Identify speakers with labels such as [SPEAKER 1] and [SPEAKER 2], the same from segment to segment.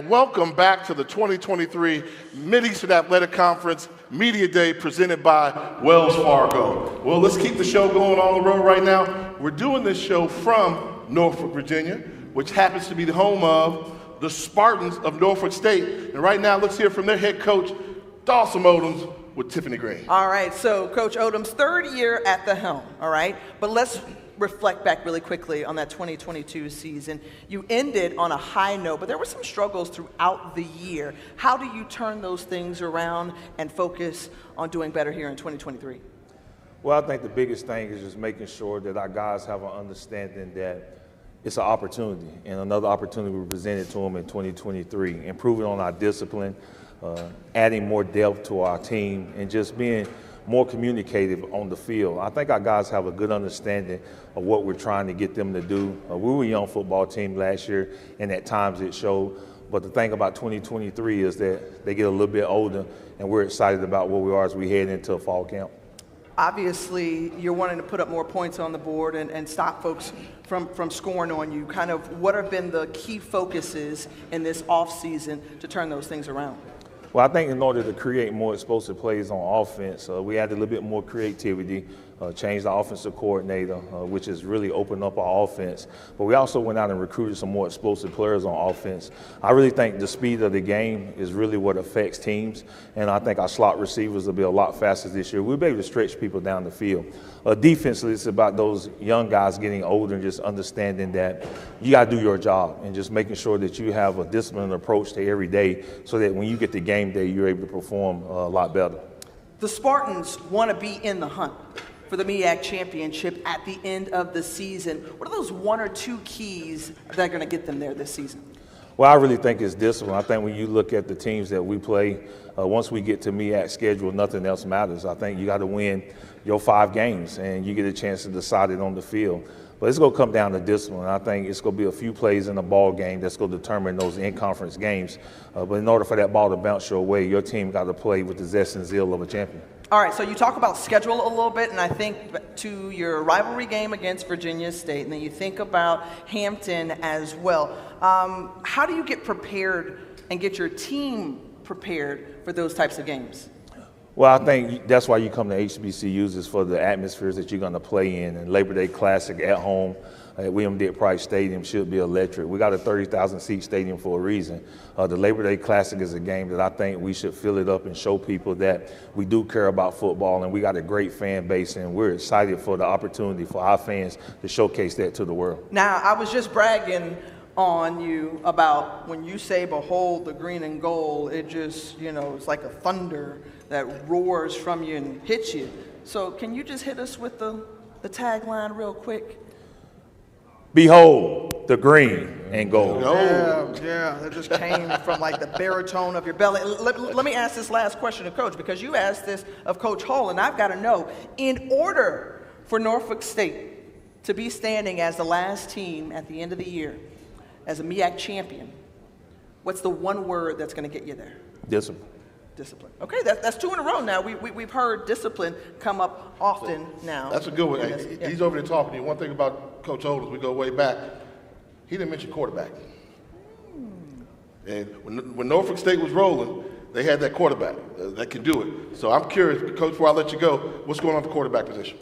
[SPEAKER 1] Welcome back to the 2023 Mid-Eastern Athletic Conference Media Day presented by Wells Fargo. Well, let's keep the show going on the road right now. We're doing this show from Norfolk, Virginia, which happens to be the home of the Spartans of Norfolk State. And right now, let's hear from their head coach, Dawson Odoms, with Tiffany Green.
[SPEAKER 2] All right, so Coach Odoms, third year at the helm, all right? But let's reflect back really quickly on that 2022 season. You ended on a high note, but there were some struggles throughout the year. How do you turn those things around and focus on doing better here in 2023?
[SPEAKER 3] Well, I think the biggest thing is just making sure that our guys have an understanding that it's an opportunity, and another opportunity we presented to them in 2023, improving on our discipline, adding more depth to our team, and just being more communicative on the field. I think our guys have a good understanding of what we're trying to get them to do. We were a young football team last year, and at times it showed. But the thing about 2023 is that they get a little bit older, and we're excited about where we are as we head into a fall camp.
[SPEAKER 2] Obviously, you're wanting to put up more points on the board and stop folks from scoring on you. Kind of what have been the key focuses in this offseason to turn those things around?
[SPEAKER 3] Well, I think in order to create more explosive plays on offense, we added a little bit more creativity, changed the offensive coordinator, which has really opened up our offense. But we also went out and recruited some more explosive players on offense. I really think the speed of the game is really what affects teams, and I think our slot receivers will be a lot faster this year. We'll be able to stretch people down the field. Defensively, it's about those young guys getting older and just understanding that you got to do your job and just making sure that you have a disciplined approach to every day so that when you get to game day, you're able to perform a lot better.
[SPEAKER 2] The Spartans want to be in the hunt for the MEAC championship at the end of the season. What are those one or two keys that are going to get them there this season?
[SPEAKER 3] Well, I really think it's discipline. I think when you look at the teams that we play, once we get to MEAC schedule, nothing else matters. I think you got to win your 5 games, and you get a chance to decide it on the field. But it's going to come down to discipline. I think it's going to be a few plays in the ball game that's going to determine those in-conference games. But in order for that ball to bounce your way, your team got to play with the zest and zeal of a champion.
[SPEAKER 2] All right, so you talk about schedule a little bit, and I think to your rivalry game against Virginia State, and then you think about Hampton as well. How do you get prepared and get your team prepared for those types of games?
[SPEAKER 3] Well, I think that's why you come to HBCUs is for the atmospheres that you're going to play in. And Labor Day Classic at home at William D. Price Stadium should be electric. We got a 30,000-seat stadium for a reason. The Labor Day Classic is a game that I think we should fill it up and show people that we do care about football, and we got a great fan base, and we're excited for the opportunity for our fans to showcase that to the world.
[SPEAKER 2] Now, I was just bragging on you about when you say behold the green and gold, it just, it's like a thunder that roars from you and hits you. So can you just hit us with the tagline real quick?
[SPEAKER 3] Behold the green and gold.
[SPEAKER 2] Yeah, that just came from like the baritone of your belly. Let me ask this last question of Coach, because you asked this of Coach Hull, and I've got to know, in order for Norfolk State to be standing as the last team at the end of the year as a MEAC champion, what's the one word that's going to get you there?
[SPEAKER 3] Discipline.
[SPEAKER 2] Discipline. Okay, that's 2 in a row now. We've heard discipline come up often now.
[SPEAKER 1] That's a good one. He's over there talking to you. One thing about Coach Odoms, we go way back, he didn't mention quarterback. And when Norfolk State was rolling, they had that quarterback that can do it. So I'm curious, Coach, before I let you go, what's going on with the quarterback position?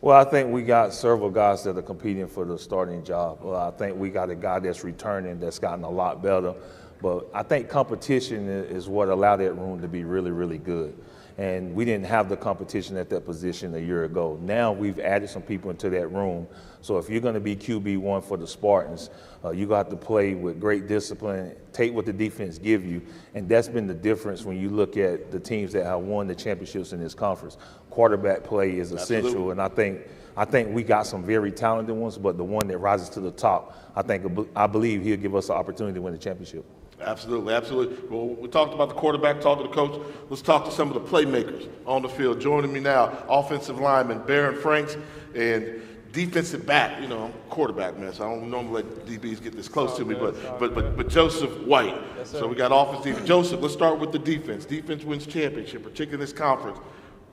[SPEAKER 3] Well, I think we got several guys that are competing for the starting job. Well, I think we got a guy that's returning that's gotten a lot better. But I think competition is what allowed that room to be really, really good. And we didn't have the competition at that position a year ago. Now we've added some people into that room. So if you're going to be QB1 for the Spartans, you got to play with great discipline, take what the defense give you. And that's been the difference when you look at the teams that have won the championships in this conference. Quarterback play is essential. Absolutely. And I think we got some very talented ones, but the one that rises to the top, I believe he'll give us an opportunity to win the championship.
[SPEAKER 1] Absolutely, absolutely. Well, we talked about the quarterback, talked to the coach. Let's talk to some of the playmakers on the field. Joining me now, offensive lineman Baron Franks and defensive back. I'm a quarterback, man, so I don't normally let DBs get this close to me, but Joseph White. Yes, so we got offensive. Joseph, let's start with the defense. Defense wins championship, particularly in this conference.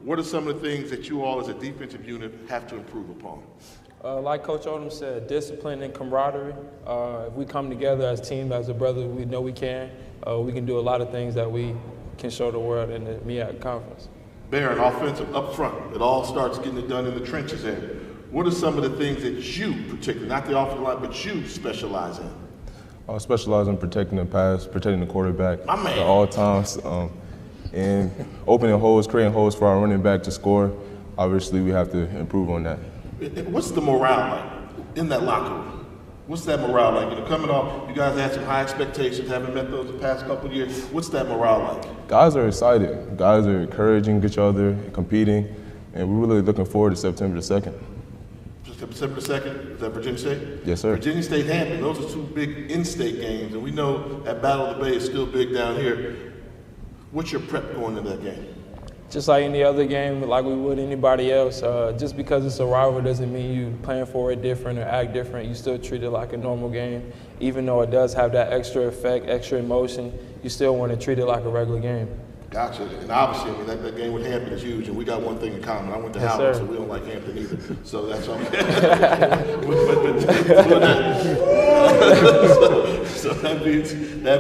[SPEAKER 1] What are some of the things that you all as a defensive unit have to improve upon?
[SPEAKER 4] Like Coach Odom said, discipline and camaraderie. If we come together as a team, as a brother, we know we can do a lot of things that we can show the world in the MEAC conference.
[SPEAKER 1] Baron, offensive up front, it all starts getting it done in the trenches there. What are some of the things that you particularly, not the offensive line, but you specialize in?
[SPEAKER 5] I specialize in protecting the pass, protecting the quarterback
[SPEAKER 1] My man.
[SPEAKER 5] at all times, and opening holes, creating holes for our running back to score. Obviously, we have to improve on that.
[SPEAKER 1] What's the morale like in that locker room? What's that morale like? You know, coming off, you guys had some high expectations, haven't met those the past couple of years. What's that morale like?
[SPEAKER 5] Guys are excited. Guys are encouraging each other, competing, and we're really looking forward to September the 2nd.
[SPEAKER 1] September 2nd, is that Virginia State?
[SPEAKER 5] Yes, sir.
[SPEAKER 1] Virginia State, Hampton, those are two big in-state games, and we know that Battle of the Bay is still big down here. What's your prep going into that game?
[SPEAKER 4] Just like any other game, like we would anybody else, just because it's a rival doesn't mean you playing for it different or act different. You still treat it like a normal game. Even though it does have that extra effect, extra emotion, you still want to treat it like a regular game.
[SPEAKER 1] Gotcha. And obviously, I mean, that game with Hampton is huge, and we got one thing in common. I went to
[SPEAKER 4] Yes,
[SPEAKER 1] Howard,
[SPEAKER 4] sir.
[SPEAKER 1] so we don't like Hampton either. So that's all. So that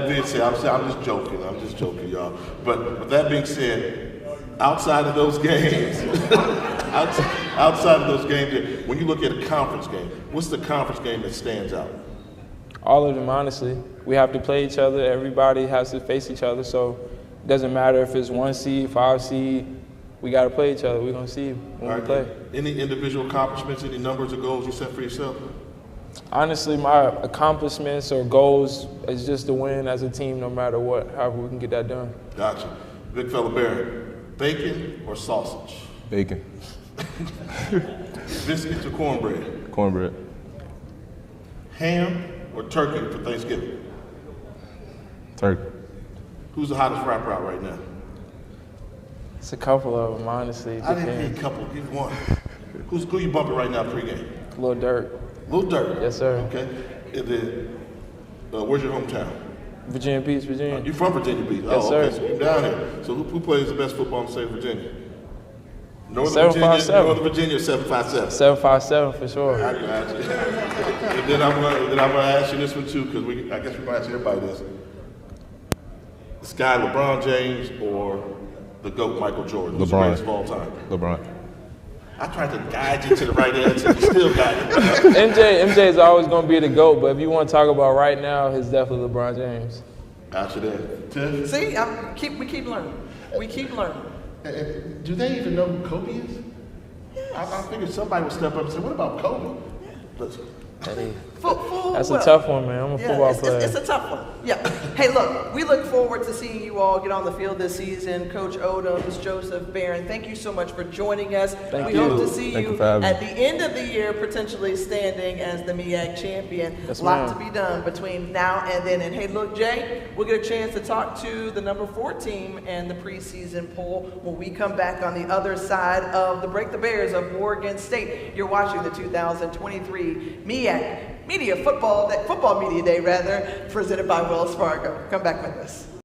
[SPEAKER 1] being said, I'm just joking, y'all. But that being said, outside of those games, outside of those games, when you look at a conference game, what's the conference game that stands out?
[SPEAKER 4] All of them, honestly. We have to play each other. Everybody has to face each other. So it doesn't matter if it's 1 seed, 5 seed. We got to play each other. We're going to see when we play.
[SPEAKER 1] Any individual accomplishments, any numbers or goals you set for yourself?
[SPEAKER 4] Honestly, my accomplishments or goals is just to win as a team no matter what, however we can get that done.
[SPEAKER 1] Gotcha. Big fella Barry, bacon or sausage?
[SPEAKER 5] Bacon,
[SPEAKER 1] Biscuits or cornbread?
[SPEAKER 5] cornbread,
[SPEAKER 1] Ham or turkey for Thanksgiving?
[SPEAKER 5] turkey.
[SPEAKER 1] Who's the hottest rapper out right now?
[SPEAKER 4] It's a couple of them, honestly.
[SPEAKER 1] I didn't need a couple, give one. Who you bumping right now pregame?
[SPEAKER 4] Lil Durk.
[SPEAKER 1] Lil Durk.
[SPEAKER 4] Yes, sir.
[SPEAKER 1] Okay. And then, where's your hometown?
[SPEAKER 4] Virginia Beach, Virginia.
[SPEAKER 1] You from Virginia Beach?
[SPEAKER 4] Yes,
[SPEAKER 1] oh,
[SPEAKER 4] sir.
[SPEAKER 1] okay, so you're down here. So who plays the best football in the state of Virginia? Northern
[SPEAKER 4] 757.
[SPEAKER 1] Northern Virginia 757.
[SPEAKER 4] 757 for sure.
[SPEAKER 1] I got you. And then I'm gonna ask you this one too, because I guess we might ask everybody this. This guy, LeBron James or the GOAT Michael Jordan? Who's the greatest of all time?
[SPEAKER 5] LeBron.
[SPEAKER 1] I tried to guide you to the right answer. You still got it.
[SPEAKER 4] MJ is always going to be the GOAT, but if you want to talk about right now, it's definitely LeBron James.
[SPEAKER 1] Got you there. Tiff?
[SPEAKER 2] See, we keep learning. We keep learning.
[SPEAKER 1] Do they even know who Kobe is? I figured somebody would step up and say, what about Kobe? Listen.
[SPEAKER 4] That's a tough one, man. I'm a football player.
[SPEAKER 2] It's a tough one. Yeah. Hey, look, we look forward to seeing you all get on the field this season. Coach Odoms, Joseph, Barron, thank you so much for joining us.
[SPEAKER 4] Thank
[SPEAKER 2] we
[SPEAKER 4] you.
[SPEAKER 2] hope to see
[SPEAKER 5] Thank you
[SPEAKER 2] you
[SPEAKER 5] for having
[SPEAKER 2] at
[SPEAKER 5] me.
[SPEAKER 2] the end of the year, potentially standing as the MEAC champion.
[SPEAKER 4] Yes,
[SPEAKER 2] Lot
[SPEAKER 4] ma'am.
[SPEAKER 2] to be done between now and then. And hey, look, Jay, we'll get a chance to talk to the number 4 team and the preseason poll when we come back on the other side of the Break the Bears of Oregon State. You're watching the 2023 MEAC Football Media Day, presented by Wells Fargo. Come back with us.